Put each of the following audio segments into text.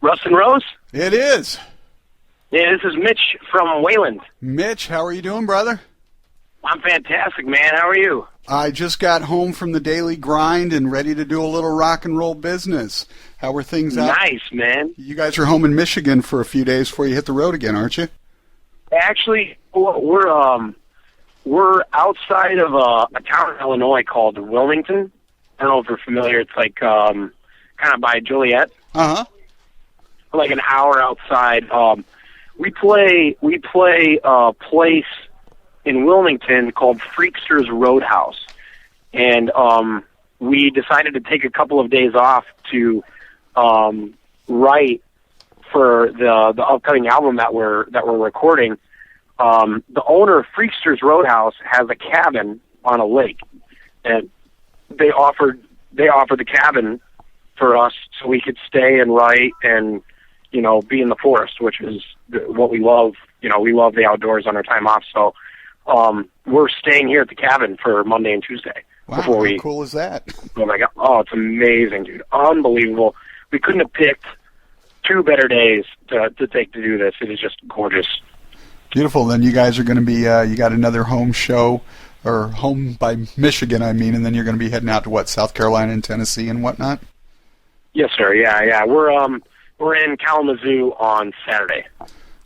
Rustyn Rose? It is. Yeah, this is Mitch from Wayland. Mitch, how are you doing, brother? I'm fantastic, man. How are you? I just got home from the daily grind and ready to do a little rock and roll business. How are things out? Nice, man. You guys are home in Michigan for a few days before you hit the road again, aren't you? Actually, we're outside of a town in Illinois called Wilmington. I don't know if you're familiar. It's like kind of by Joliet. Uh-huh. Like an hour outside. We play a place in Wilmington called Freakster's Roadhouse, and we decided to take a couple of days off to write for the upcoming album that we're recording. The owner of Freakster's Roadhouse has a cabin on a lake, and they offered the cabin for us so we could stay and write and, you know, be in the forest, which is what we love. You know, we love the outdoors on our time off. So we're staying here at the cabin for Monday and Tuesday. Wow, how cool is that? Oh, my God. Oh, it's amazing, dude. Unbelievable. We couldn't have picked two better days to take to do this. It is just gorgeous. Beautiful. Then you guys are going to be, you got another home show, or home by Michigan, I mean, and then you're going to be heading out to, what, South Carolina and Tennessee and whatnot? Yes, sir. Yeah. We're in Kalamazoo on Saturday.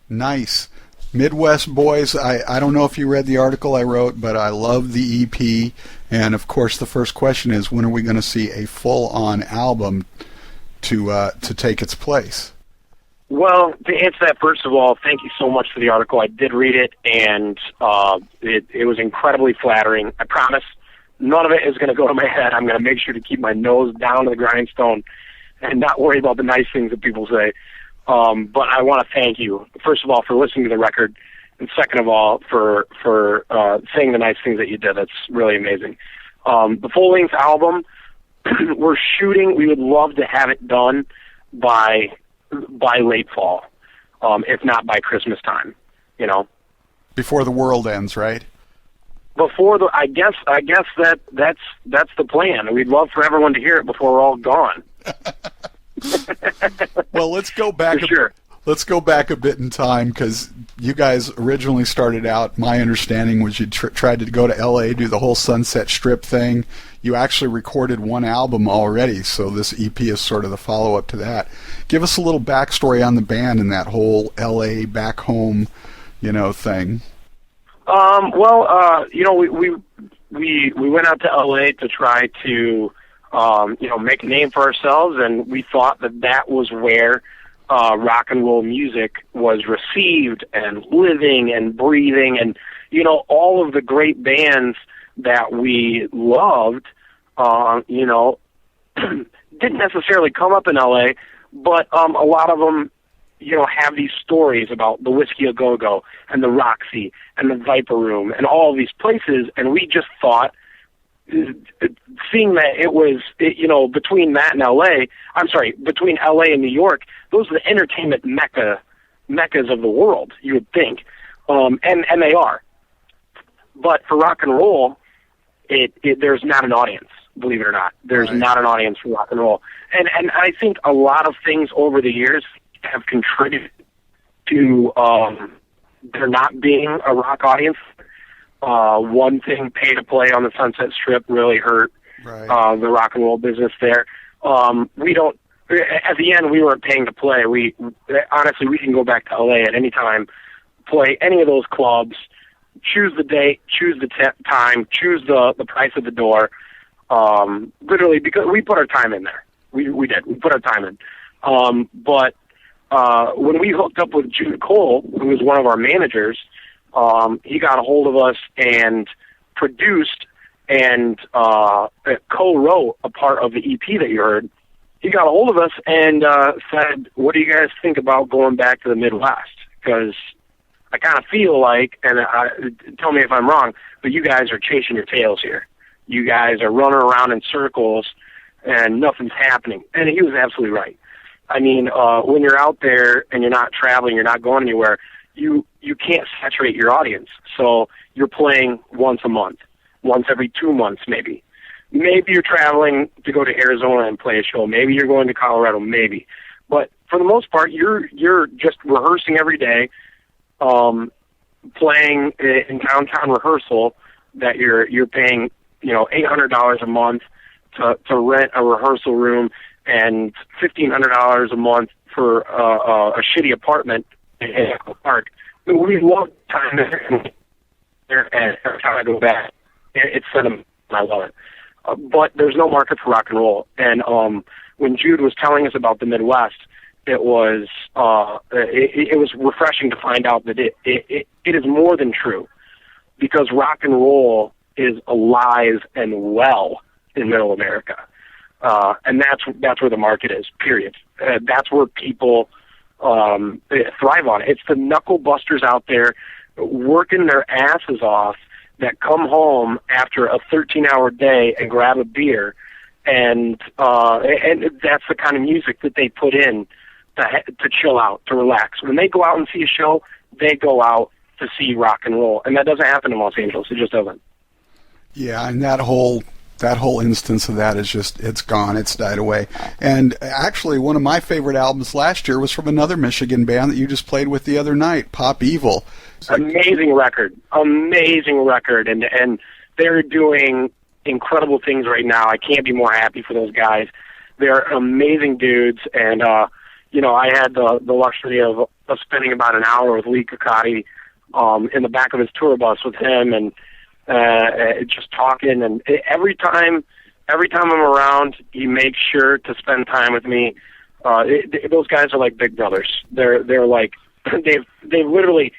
Nice. Midwest Boys, I don't know if you read the article I wrote, but I love the EP. And, of course, the first question is, when are we going to see a full-on album to take its place? Well, to answer that, first of all, thank you so much for the article. I did read it, and it was incredibly flattering. I promise none of it is going to go to my head. I'm going to make sure to keep my nose down to the grindstone and not worry about the nice things that people say. But I want to thank you, first of all, for listening to the record, and second of all, for saying the nice things that you did. That's really amazing. The full-length album, we're shooting. We would love to have it done by late fall, if not by Christmas time, you know. Before the world ends, right? I guess that's the plan. We'd love for everyone to hear it before we're all gone. Well, let's go back. Sure. Let's go back a bit in time, because you guys originally started out, my understanding was you tried to go to L.A., do the whole Sunset Strip thing. You actually recorded one album already, so this EP is sort of the follow-up to that. Give us a little backstory on the band and that whole L.A. back home, thing. We went out to L.A. to try to, make a name for ourselves, and we thought that was where rock and roll music was received and living and breathing, and all of the great bands that we loved didn't necessarily come up in LA, but a lot of them have these stories about the Whiskey A Go Go and the Roxy and the Viper Room and all of these places, and we just thought, seeing that it was, between that and between LA and New York, those are the entertainment meccas of the world, you would think. And they are. But for rock and roll, there's not an audience, believe it or not. There's not an audience for rock and roll. And I think a lot of things over the years have contributed to there not being a rock audience. One thing, pay to play on the Sunset Strip really hurt the rock and roll business there. We don't. At the end, we weren't paying to play. We honestly, we can go back to LA at any time, play any of those clubs, choose the date, choose the time, choose the price of the door. Literally, because we put our time in there. We did. We put our time in. But when we hooked up with Jude Cole, who was one of our managers, he got a hold of us and produced and co-wrote a part of the EP that you heard. He got a hold of us and said, "What do you guys think about going back to the Midwest? Because I kind of feel like, and tell me if I'm wrong, but you guys are chasing your tails here. You guys are running around in circles and nothing's happening." And he was absolutely right. I mean, when you're out there and you're not traveling, you're not going anywhere, you can't saturate your audience. So you're playing once a month, once every 2 months maybe. Maybe you're traveling to go to Arizona and play a show. Maybe you're going to Colorado, maybe. But for the most part, you're just rehearsing every day, playing in downtown rehearsal that you're paying $800 a month to rent a rehearsal room and $1,500 a month for a shitty apartment in Echo Park. We love time there, and every time I go back, it's sentimental. I love it. But there's no market for rock and roll. And when Jude was telling us about the Midwest, it was refreshing to find out that it is more than true, because rock and roll is alive and well in Middle America, and that's where the market is. Period. That's where people thrive on it. It's the knuckle busters out there working their asses off that come home after a 13-hour day and grab a beer, and that's the kind of music that they put in to chill out, to relax. When they go out and see a show, they go out to see rock and roll, and that doesn't happen in Los Angeles. It just doesn't. Yeah, and that whole instance of that is just, it's gone, it's died away. And actually, one of my favorite albums last year was from another Michigan band that you just played with the other night, Pop Evil. Amazing record, and they're doing incredible things right now. I can't be more happy for those guys. They're amazing dudes, and I had the luxury of spending about an hour with Lee Kakati in the back of his tour bus with him, and just talking. And every time I'm around, he makes sure to spend time with me. Those guys are like big brothers. They're like they've literally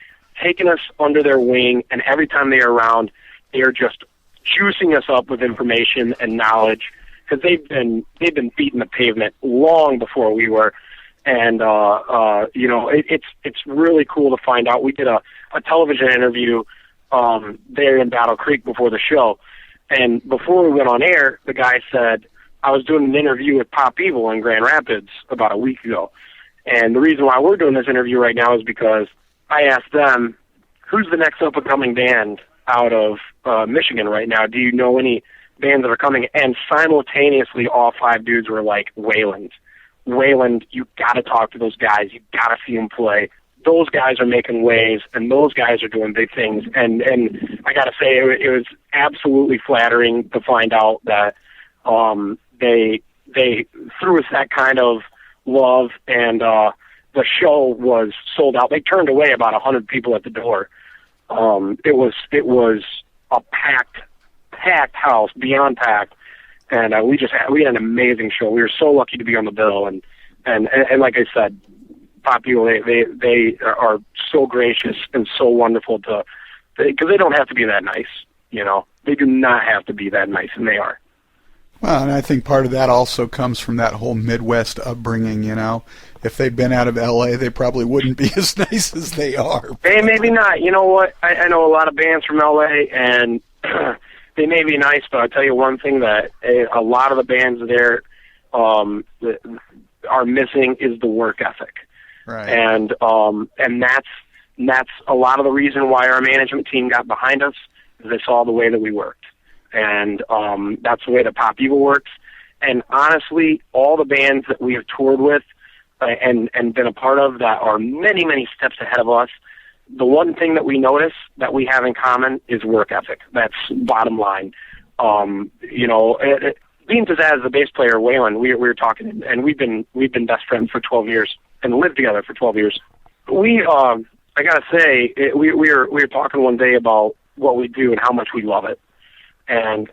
taken us under their wing, and every time they're around, they are just juicing us up with information and knowledge, because they've been beating the pavement long before we were. And it's really cool to find out. We did a television interview there in Battle Creek before the show, and before we went on air, the guy said, I was doing an interview with Pop Evil in Grand Rapids about a week ago, and the reason why we're doing this interview right now is because I asked them, who's the next up-and-coming band out of Michigan right now? Do you know any bands that are coming? And simultaneously, all five dudes were like, Wayland, you got to talk to those guys. You got to see them play. Those guys are making waves, and those guys are doing big things. And I got to say, it was absolutely flattering to find out that they threw us that kind of love, and the show was sold out. They turned away about 100 people at the door. It was a packed house, beyond packed. And we had an amazing show. We were so lucky to be on the bill, and like I said, Pop Evil, they are so gracious and so wonderful because they don't have to be that nice, They do not have to be that nice, and they are. Well, and I think part of that also comes from that whole Midwest upbringing, If they'd been out of L.A., they probably wouldn't be as nice as they are. Hey, maybe not. You know what? I know a lot of bands from L.A., and they may be nice, but I'll tell you one thing that a lot of the bands there are missing is the work ethic. Right. And that's a lot of the reason why our management team got behind us, is they saw the way that we worked. And that's the way that Pop Evil works. And honestly, all the bands that we have toured with and been a part of that are many, many steps ahead of us, the one thing that we notice that we have in common is work ethic. That's bottom line. Bean Pizzazz, the bass player, Wayland, we were talking, and we've been best friends for 12 years and lived together for 12 years. I gotta say, we were talking one day about what we do and how much we love it. And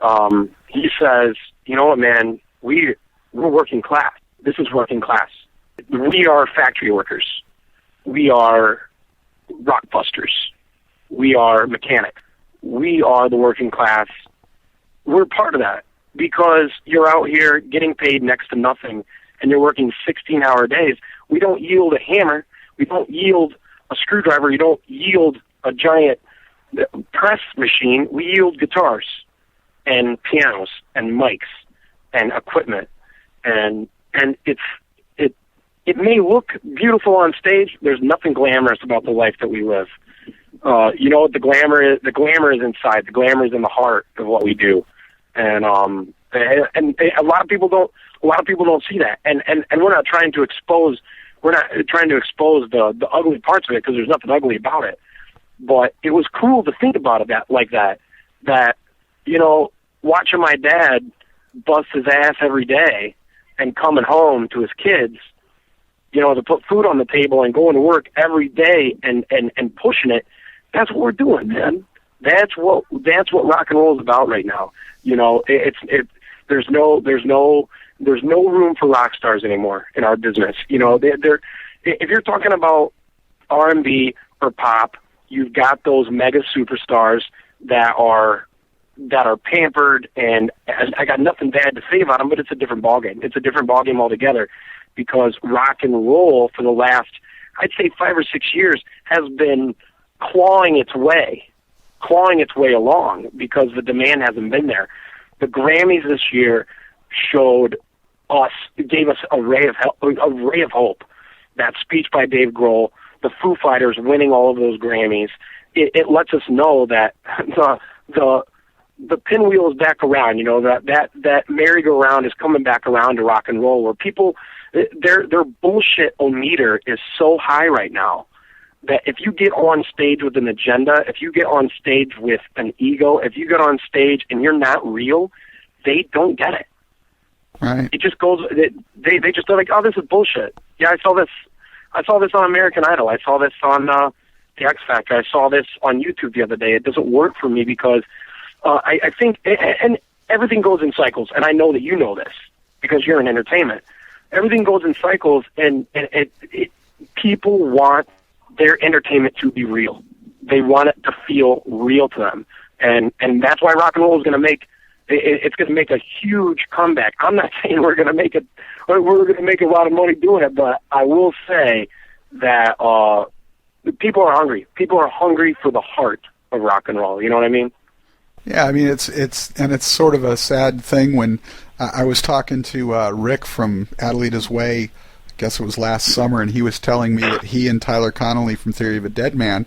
he says, you know what, man, we're working class. This is working class. We are factory workers. We are rock busters. We are mechanics. We are the working class. We're part of that because you're out here getting paid next to nothing, and you're working 16-hour days. We don't yield a hammer. We don't yield a screwdriver. You don't yield a giant press machine. We yield guitars and pianos and mics and equipment, and it may look beautiful on stage. There's nothing glamorous about the life that we live. The glamour is inside. The glamour is in the heart of what we do, and a lot of people don't see that. And we're not trying to expose we're not trying to expose the ugly parts of it, because there's nothing ugly about it. But it was cool to think about it that, you know, watching my dad bust his ass every day and coming home to his kids, you know, to put food on the table and going to work every day and pushing it. That's what we're doing, man. That's what rock and roll is about right now. You know, there's no room for rock stars anymore in our business. You know, if you're talking about R&B or pop, you've got those mega superstars that are pampered, and I got nothing bad to say about them, but it's a different ballgame. It's a different ballgame altogether, because rock and roll for the last, I'd say 5 or 6 years, has been clawing its way along, because the demand hasn't been there. The Grammys this year gave us a ray of hope. That speech by Dave Grohl, the Foo Fighters winning all of those Grammys, it lets us know that the pinwheel is back around. You know, that merry-go-round is coming back around to rock and roll, where people, their bullshit-o-meter is so high right now that if you get on stage with an agenda, if you get on stage with an ego, if you get on stage and you're not real, they don't get it. Right. It just goes. They just are like, oh, this is bullshit. Yeah, I saw this on American Idol. I saw this on the X Factor. I saw this on YouTube the other day. It doesn't work for me, because I think, and everything goes in cycles, and I know that you know this because you're in entertainment. Everything goes in cycles, and people want their entertainment to be real. They want it to feel real to them, and that's why rock and roll is going to make. It's going to make a huge comeback. I'm not saying we're going to make a lot of money doing it, but I will say that people are hungry. People are hungry for the heart of rock and roll. You know what I mean? Yeah, I mean it's sort of a sad thing when I was talking to Rick from Adelita's Way. I guess it was last summer, and he was telling me that he and Tyler Connolly from Theory of a Dead Man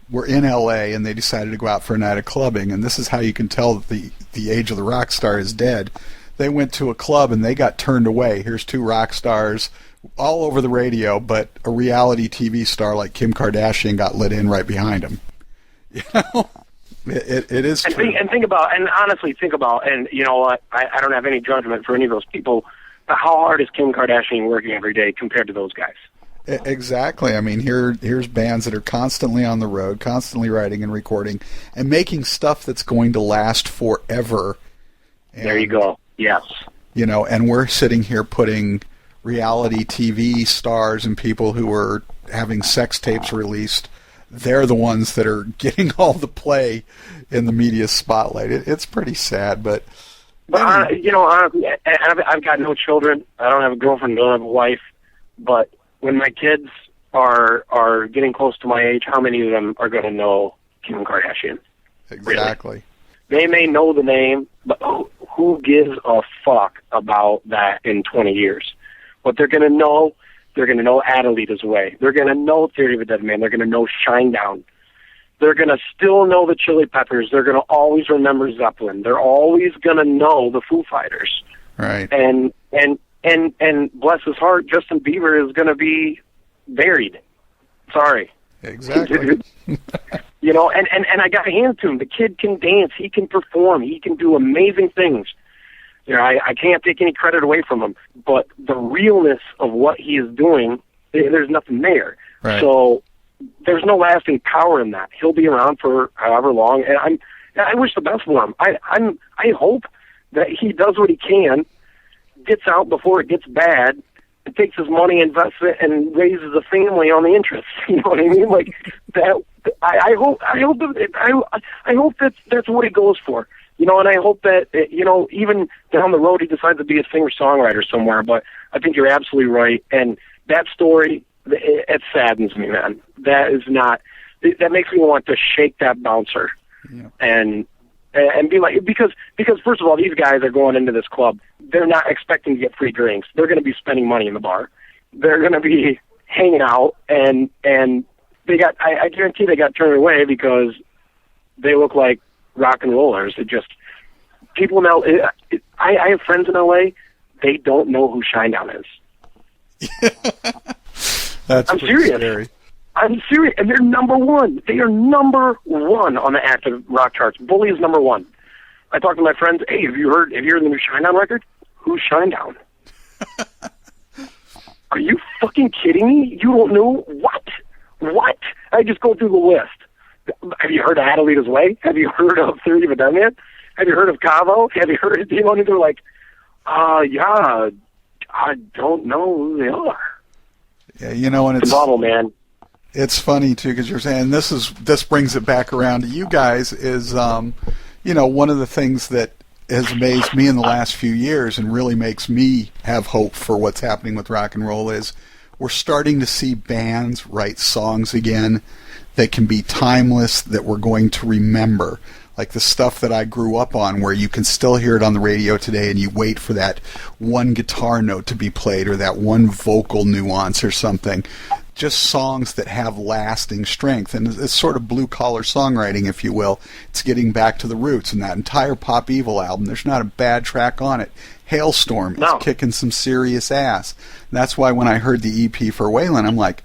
were in L.A. and they decided to go out for a night of clubbing. And this is how you can tell that the age of the rock star is dead. They went to a club and they got turned away. Here's two rock stars all over the radio, but a reality TV star like Kim Kardashian got let in right behind them. You know, it is true. And honestly think about, and you know what, I don't have any judgment for any of those people, but how hard is Kim Kardashian working every day compared to those guys? Exactly. I mean, here's bands that are constantly on the road, constantly writing and recording, and making stuff that's going to last forever. And, there you go. Yes. You know, and we're sitting here putting reality TV stars and people who are having sex tapes released. They're the ones that are getting all the play in the media spotlight. It's pretty sad, but you know, I've got no children. I don't have a girlfriend. Don't have a wife. But when my kids are getting close to my age, how many of them are going to know Kim Kardashian? Exactly. Really? They may know the name, but who gives a fuck about that in 20 years? What they're going to know Adelita's Way. They're going to know Theory of a Dead Man. They're going to know Shinedown. They're going to still know the Chili Peppers. They're going to always remember Zeppelin. They're always going to know the Foo Fighters. Right. And bless his heart, Justin Bieber is going to be buried. Sorry. Exactly. You know, and I got to hand to him. The kid can dance. He can perform. He can do amazing things. You know, I can't take any credit away from him. But the realness of what he is doing, there's nothing there. Right. So there's no lasting power in that. He'll be around for however long, and I wish the best for him. I hope that he does what he can, gets out before it gets bad, and takes his money, invests it, and raises a family on the interest. You know what I mean? Like that. I hope that's what he goes for. You know, and I hope that, you know, even down the road he decides to be a singer-songwriter somewhere. But I think you're absolutely right. And that story, it saddens me, man. That makes me want to shake that bouncer. Yeah. And be like, because first of all, these guys are going into this club. They're not expecting to get free drinks. They're going to be spending money in the bar. They're going to be hanging out, and I guarantee they got turned away because they look like rock and rollers. It just, people in LA, I have friends in LA, they don't know who Shinedown is. That's I'm pretty serious. scary. I'm serious, and they're number one. They are number one on the active rock charts. Bully is number one. I talked to my friends. Hey, have you heard the new Shinedown record? Who's Shinedown? Are you fucking kidding me? You don't know what? What? I just go through the list. Have you heard of Adelita's Way? Have you heard of Theory of a Deadman? Have you heard of Cavo? Have you heard of Demon? They're like, yeah, I don't know who they are. Yeah, you know, and it's bottle, man. It's funny too because you're saying this brings it back around to you guys is you know, one of the things that has amazed me in the last few years and really makes me have hope for what's happening with rock and roll is we're starting to see bands write songs again that can be timeless, that we're going to remember. Like the stuff that I grew up on where you can still hear it on the radio today and you wait for that one guitar note to be played or that one vocal nuance or something. Just songs that have lasting strength. And it's sort of blue-collar songwriting, if you will. It's getting back to the roots. And that entire Pop Evil album, there's not a bad track on it. Hailstorm is kicking some serious ass. And that's why when I heard the EP for Wayland, I'm like,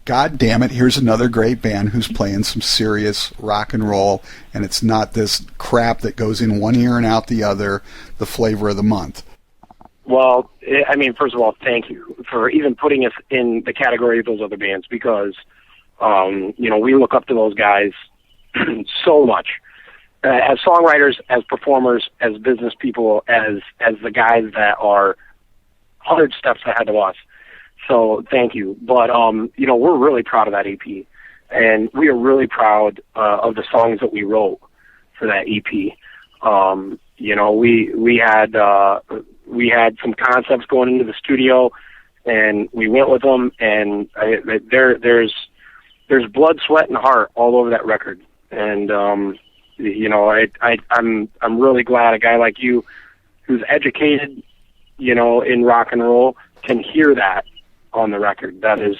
God damn it, here's another great band who's playing some serious rock and roll, and it's not this crap that goes in one ear and out the other, the flavor of the month. Well, I mean, first of all, thank you for even putting us in the category of those other bands because, you know, we look up to those guys so much. As songwriters, as performers, as business people, as the guys that are 100 steps ahead of us. So thank you. But, you know, we're really proud of that EP. And we are really proud of the songs that we wrote for that EP. You know, we had some concepts going into the studio, and we went with them, and there's blood, sweat, and heart all over that record. And, you know, I'm really glad a guy like you who's educated, you know, in rock and roll can hear that on the record. That's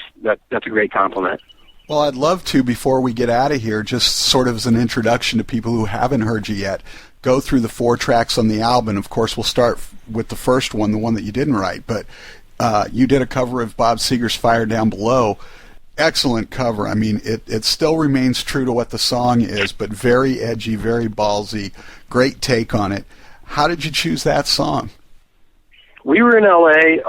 a great compliment. Well, I'd love to, before we get out of here, just sort of as an introduction to people who haven't heard you yet, go through the 4 tracks on the album. Of course, we'll start with the first one, the one that you didn't write, but you did a cover of Bob Seger's Fire Down Below. Excellent cover. I mean, it still remains true to what the song is, but very edgy, very ballsy, great take on it. How did you choose that song? We were in L.A.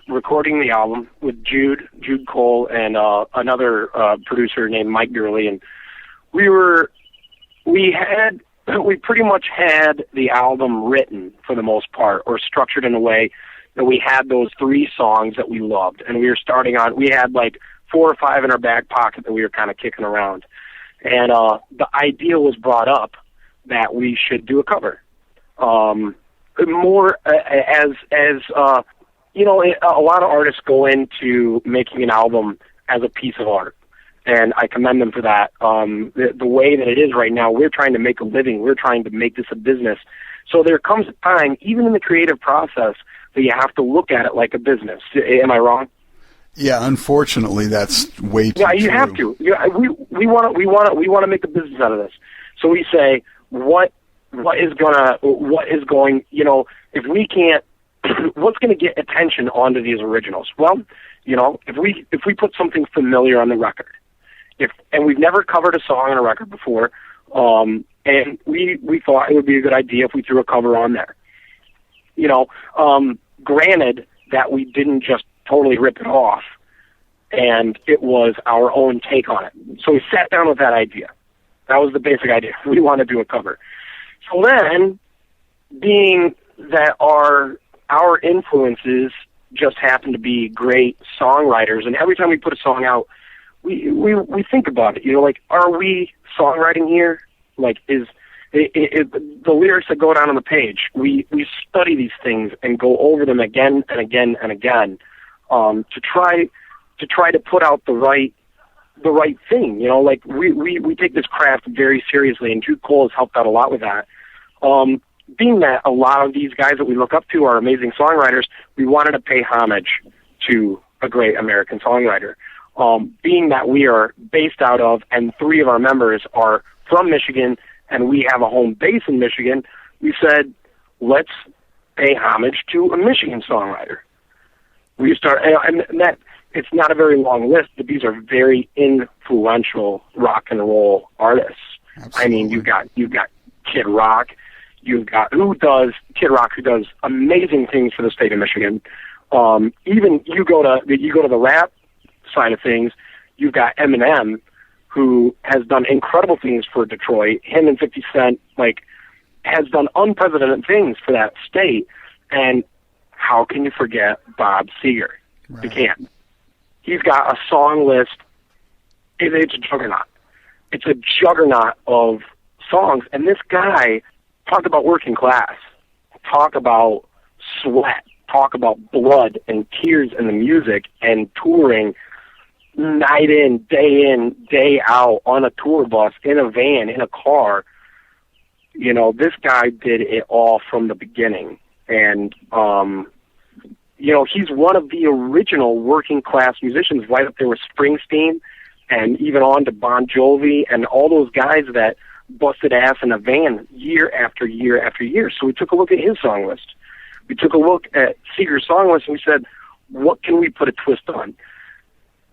Recording the album with Jude Cole, and another producer named Mike Gurley, and we pretty much had the album written for the most part, or structured in a way that we had those 3 songs that we loved, and we had like 4 or 5 in our back pocket that we were kind of kicking around, and the idea was brought up that we should do a cover. More as you know, a lot of artists go into making an album as a piece of art, and I commend them for that. The way that it is right now, we're trying to make a living. We're trying to make this a business. So there comes a time, even in the creative process, that you have to look at it like a business. Am I wrong? Yeah, unfortunately, that's way too Yeah, you true. have to. Yeah, we want to make a business out of this. So we say what is going, you know, if we can't, what's going to get attention onto these originals? Well, you know, if we put something familiar on the record, and we've never covered a song on a record before, and we thought it would be a good idea if we threw a cover on there. You know, granted that we didn't just totally rip it off, and it was our own take on it. So we sat down with that idea. That was the basic idea. We want to do a cover. So then, being that our influences just happen to be great songwriters, and every time we put a song out, we think about it. You know, like, are we songwriting here? Like, is the lyrics that go down on the page? We study these things and go over them again and again and again to try to put out the right thing. You know, like we take this craft very seriously, and Jude Cole has helped out a lot with that. Being that a lot of these guys that we look up to are amazing songwriters, we wanted to pay homage to a great American songwriter. Being that we are based out of, and 3 of our members are from Michigan, and we have a home base in Michigan, we said, let's pay homage to a Michigan songwriter. We start, and that it's not a very long list, but these are very influential rock and roll artists. Absolutely. I mean, you've got Kid Rock. You've got Kid Rock, who does amazing things for the state of Michigan. Even you go to the rap side of things, you've got Eminem, who has done incredible things for Detroit. Him and 50 Cent, has done unprecedented things for that state. And how can you forget Bob Seger? Right. You can't. He's got a song list. It's a juggernaut. It's a juggernaut of songs. And this guy, talk about working class. Talk about sweat. Talk about blood and tears in the music and touring night in, day out, on a tour bus, in a van, in a car. This guy did it all from the beginning. And, he's one of the original working class musicians, right up there with Springsteen and even on to Bon Jovi and all those guys that busted ass in a van year after year after year. So we took a look at his song list. We took a look at Seeger's song list and we said, what can we put a twist on?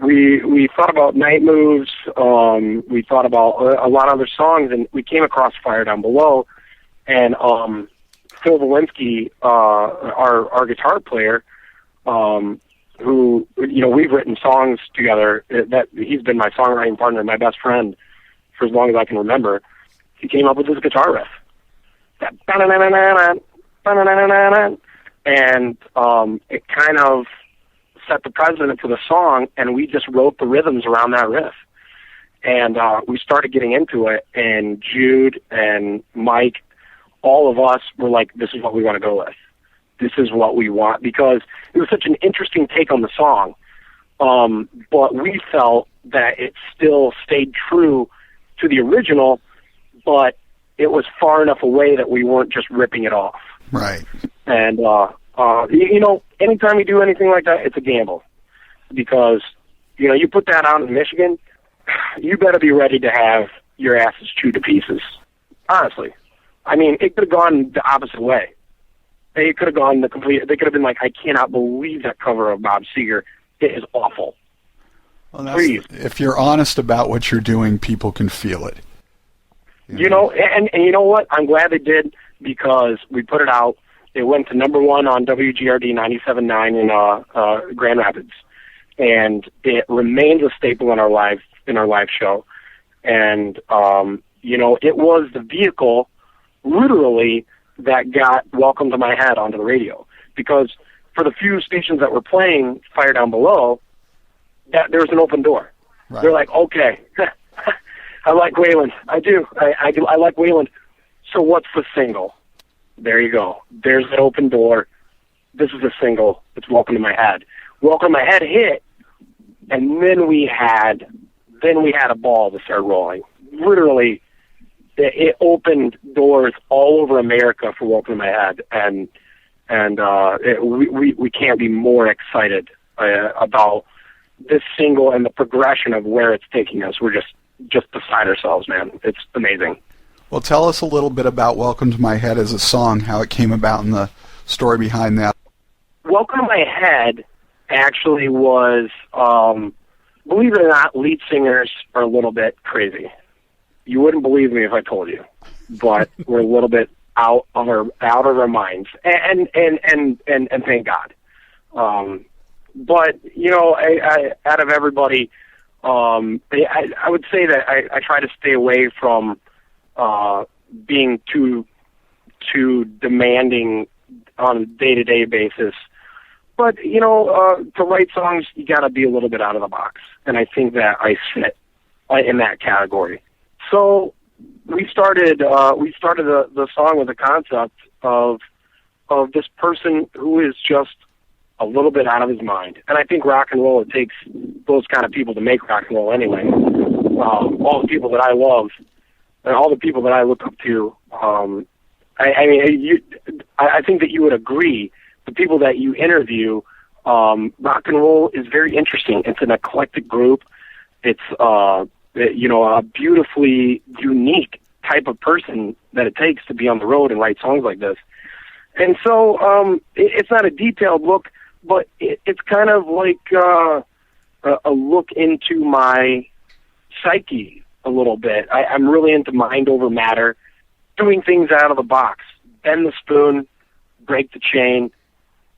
We thought about Night Moves. We thought about a lot of other songs, and we came across Fire Down Below. And Phil Walensky, our guitar player, who we've written songs together. That he's been my songwriting partner, my best friend, for as long as I can remember. He came up with this guitar riff, that and it kind of set the precedent for the song, and we just wrote the rhythms around that riff. And we started getting into it, and Jude and Mike, all of us were like, this is what we want to go with. This is what we want, because it was such an interesting take on the song. But we felt that it still stayed true to the original, but it was far enough away that we weren't just ripping it off. Right. And, anytime you do anything like that, it's a gamble. Because, you put that out in Michigan, you better be ready to have your asses chewed to pieces. Honestly. I mean, it could have gone the opposite way. They could have gone they could have been like, I cannot believe that cover of Bob Seger. It is awful. Well, if you're honest about what you're doing, people can feel it. And you know what? I'm glad they did, because we put it out. It went to number 1 on WGRD 97.9 in Grand Rapids, and it remains a staple in our live show. And it was the vehicle, literally, that got Welcome to My Head onto the radio. Because for the few stations that were playing Fire Down Below, there was an open door. Right. They're like, okay, I like Wayland. I do. I like Wayland. So what's the single? There you go. There's an open door. This is a single. It's Welcome to My Head. Welcome to My Head hit, and then we had a ball to start rolling. Literally, it opened doors all over America for Welcome to My Head, and we can't be more excited about this single and the progression of where it's taking us. We're just beside ourselves, man. It's amazing. Well, tell us a little bit about Welcome to My Head as a song, how it came about, and the story behind that. Welcome to My Head actually was, believe it or not, lead singers are a little bit crazy. You wouldn't believe me if I told you, but we're a little bit out of our minds, and thank God. But I out of everybody, I would say that I try to stay away from being too demanding on a day-to-day basis. But to write songs, you got to be a little bit out of the box, and I think that I fit in that category. So we started the song with the concept of this person who is just a little bit out of his mind. And I think rock and roll, it takes those kind of people to make rock and roll anyway. All the people that I love and all the people that I look up to, I think that you would agree, the people that you interview, rock and roll is very interesting. It's an eclectic group. It's a beautifully unique type of person that it takes to be on the road and write songs like this. And so it's not a detailed look, but it's kind of like a look into my psyche a little bit. I'm really into mind over matter, doing things out of the box, bend the spoon, break the chain,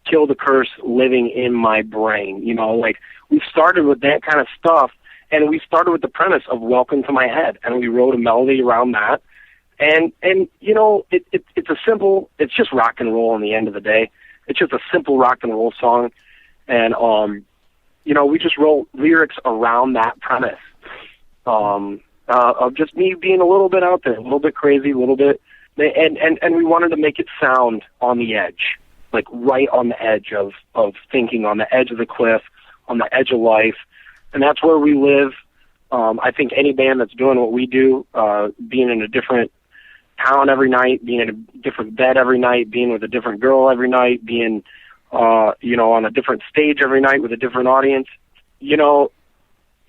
kill the curse living in my brain. You know, like, we started with that kind of stuff, and we started with the premise of Welcome to My Head, and we wrote a melody around that. And you know, it's just rock and roll in the end of the day. It's just a simple rock and roll song. And, you know, we just wrote lyrics around that premise. Of just me being a little bit out there, a little bit crazy, a little bit, and we wanted to make it sound on the edge, like right on the edge of thinking, on the edge of the cliff, on the edge of life. And that's where we live. I think any band that's doing what we do, being in a different town every night, being in a different bed every night, being with a different girl every night, being, you know, on a different stage every night with a different audience, you know,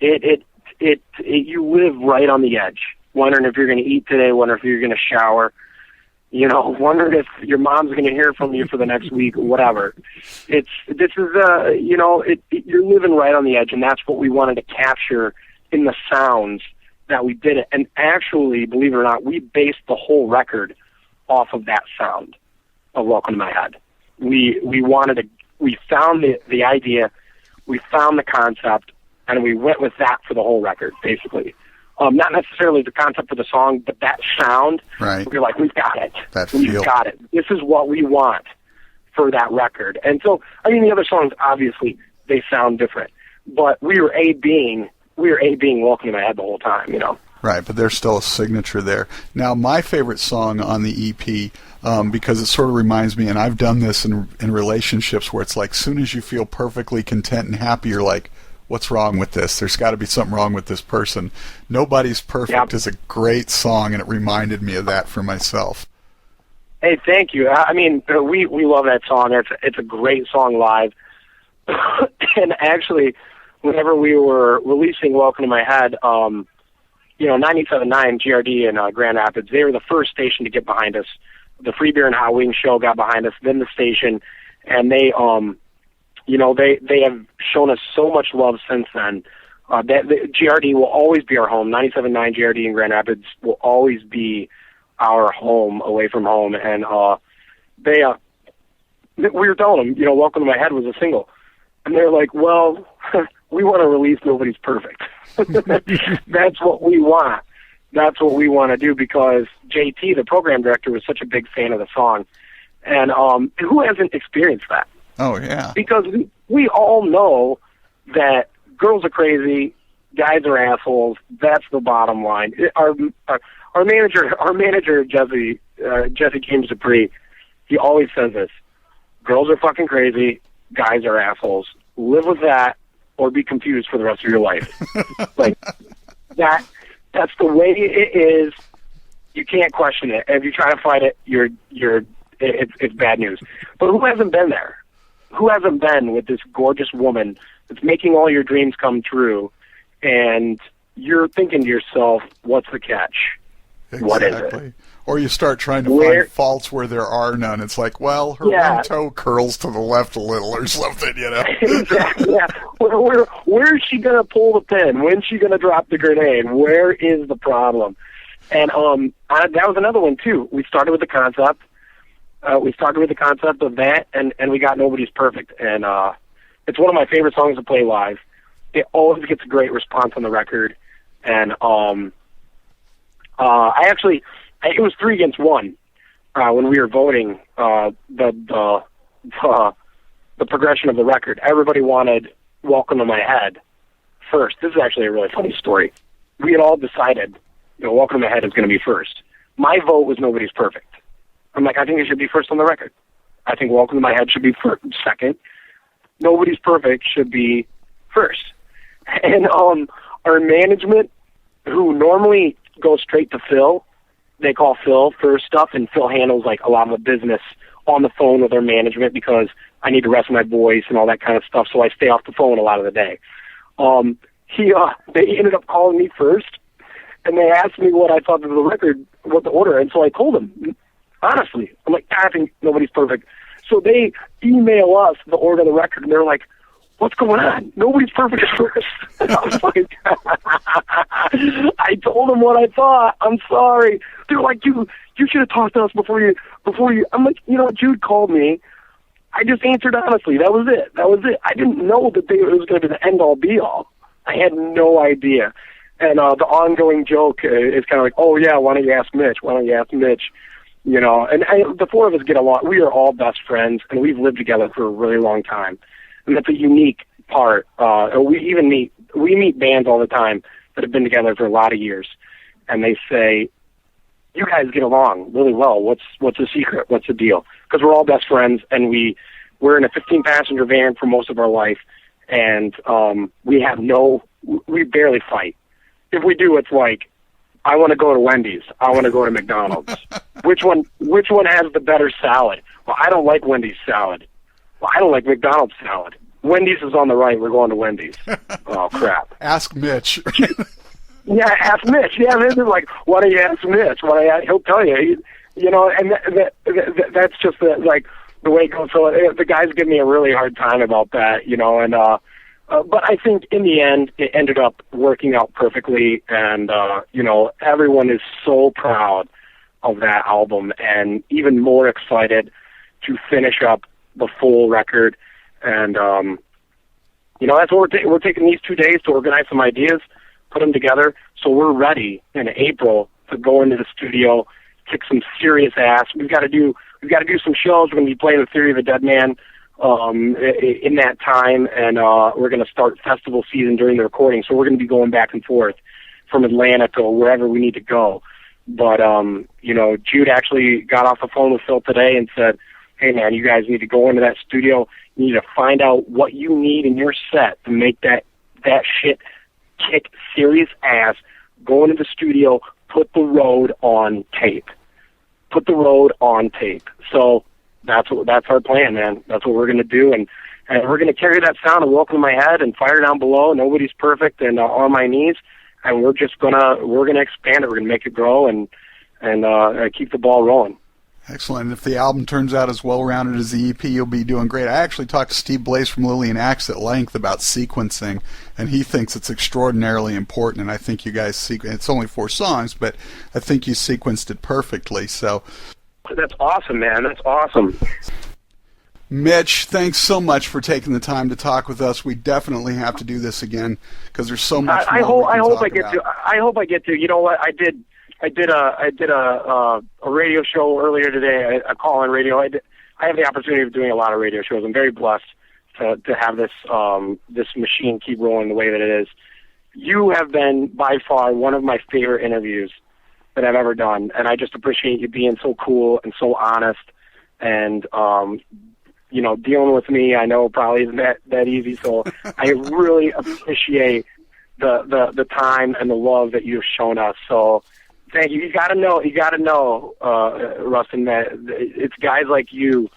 you live right on the edge, wondering if you're going to eat today, wondering if you're going to shower, you know, wondering if your mom's going to hear from you for the next week or whatever. You're living right on the edge, and that's what we wanted to capture in the sounds that we did it. And actually, believe it or not, we based the whole record off of that sound of Welcome to My Head. We found the idea, we found the concept, and we went with that for the whole record, basically. Not necessarily the concept for the song, but that sound. Right. We're like, we've got it. We've got it. This is what we want for that record. And so, I mean, the other songs, obviously, they sound different. But we were A being Welcome to My Head the whole time, you know. Right, but there's still a signature there. Now, my favorite song on the EP, because it sort of reminds me, and I've done this in relationships where it's like, as soon as you feel perfectly content and happy, you're like, what's wrong with this? There's got to be something wrong with this person. Nobody's Perfect is a great song, and it reminded me of that for myself. Hey, thank you. I mean, we love that song. It's a great song live. And actually, whenever we were releasing Welcome to My Head, you know, 97.9 GRD in Grand Rapids, they were the first station to get behind us. The Free Beer and Hot Wings show got behind us, then the station, and they have shown us so much love since then. The GRD will always be our home. 97.9 GRD in Grand Rapids will always be our home away from home. And we were telling them, you know, Welcome to My Head was a single. And they're like, well, we want to release Nobody's Perfect. That's what we want. That's what we want to do, because JT, the program director, was such a big fan of the song. And who hasn't experienced that? Oh, yeah. Because we all know that girls are crazy, guys are assholes. That's the bottom line. Our manager Jesse James Dupree, he always says this: girls are fucking crazy, guys are assholes. Live with that, or be confused for the rest of your life. Like that. That's the way it is. You can't question it. If you try to fight it, it's bad news. But who hasn't been there? Who hasn't been with this gorgeous woman that's making all your dreams come true, and you're thinking to yourself, what's the catch? Exactly. What is it? Or you start trying to find faults where there are none. It's like, well, her one toe curls to the left a little or something, you know? Exactly, yeah. Where is she going to pull the pin? When's she going to drop the grenade? Where is the problem? And that was another one, too. We started with the concept. Of that, and we got Nobody's Perfect. And it's one of my favorite songs to play live. It always gets a great response on the record. And it was 3 against 1 when we were voting the progression of the record. Everybody wanted Welcome to My Head first. This is actually a really funny story. We had all decided, you know, Welcome to My Head is going to be first. My vote was Nobody's Perfect. I'm like, I think it should be first on the record. I think Welcome to My Head should be second. Nobody's Perfect should be first. And our management, who normally goes straight to Phil, they call Phil for stuff, and Phil handles like a lot of the business on the phone with our management, because I need to rest my voice and all that kind of stuff, so I stay off the phone a lot of the day. They ended up calling me first, and they asked me what I thought of the record, what the order, and so I told them, honestly, I'm like, I think Nobody's Perfect. So they email us the order of the record, and they're like, what's going on? Nobody's perfect at first. I was like, I told them what I thought. I'm sorry. They're like, you should have talked to us before you. I'm like, Jude called me. I just answered honestly. That was it. I didn't know that it was going to be the end-all, be-all. I had no idea. And the ongoing joke is kind of like, oh, yeah, why don't you ask Mitch? And the four of us get along. We are all best friends, and we've lived together for a really long time. And that's a unique part. We meet bands all the time that have been together for a lot of years, and they say, you guys get along really well. What's the secret? What's the deal? Because we're all best friends, and we're in a 15-passenger van for most of our life, and we barely fight. If we do, it's like, I want to go to Wendy's. I want to go to McDonald's. Which one has the better salad? Well, I don't like Wendy's salad. Well, I don't like McDonald's salad. Wendy's is on the right. We're going to Wendy's. Oh, crap. Ask Mitch. Yeah, ask Mitch. Yeah, they're like, why don't you ask Mitch? He'll tell you. And that's just the way it goes. So the guys give me a really hard time about that, but I think in the end, it ended up working out perfectly, and, everyone is so proud of that album and even more excited to finish up the full record. And, that's what we're taking these 2 days to organize some ideas, put them together, so we're ready in April to go into the studio, kick some serious ass. We've got to do some shows. We're going to be playing the Theory of the Dead Man in that time, and we're going to start festival season during the recording, so we're going to be going back and forth from Atlanta to wherever we need to go. But, Jude actually got off the phone with Phil today and said, hey, man, you guys need to go into that studio. You need to find out what you need in your set to make that shit kick serious ass. Go into the studio, put the road on tape. So that's our plan, man. That's what we're going to do, and we're going to carry that sound of Welcome to My Head and Fire Down Below, Nobody's Perfect, and On My Knees, and we're gonna expand it. We're gonna make it grow and keep the ball rolling. Excellent. If the album turns out as well-rounded as the EP, you'll be doing great. I actually talked to Steve Blaze from Lillian Axe at length about sequencing, and he thinks it's extraordinarily important, and I think you guys it's only 4 songs, but I think you sequenced it perfectly. So that's awesome, man. That's awesome. Mitch, thanks so much for taking the time to talk with us. We definitely have to do this again because there's so much more I hope I get to. You know what? I did a radio show earlier today, a call-in radio. I have the opportunity of doing a lot of radio shows. I'm very blessed to have this machine keep rolling the way that it is. You have been by far one of my favorite interviews that I've ever done, and I just appreciate you being so cool and so honest, and dealing with me. I know probably isn't that easy, so I really appreciate the time and the love that you've shown us. So thank you. You got to know, Rustyn, that it's guys like you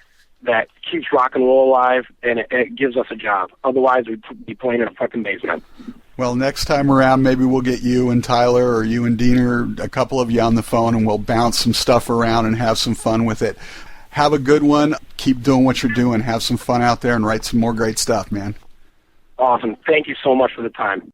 that keeps rock and roll alive, and it gives us a job. Otherwise, we'd be playing in a fucking basement. Well, next time around, maybe we'll get you and Tyler or you and Dean or a couple of you on the phone, and we'll bounce some stuff around and have some fun with it. Have a good one. Keep doing what you're doing. Have some fun out there and write some more great stuff, man. Awesome. Thank you so much for the time.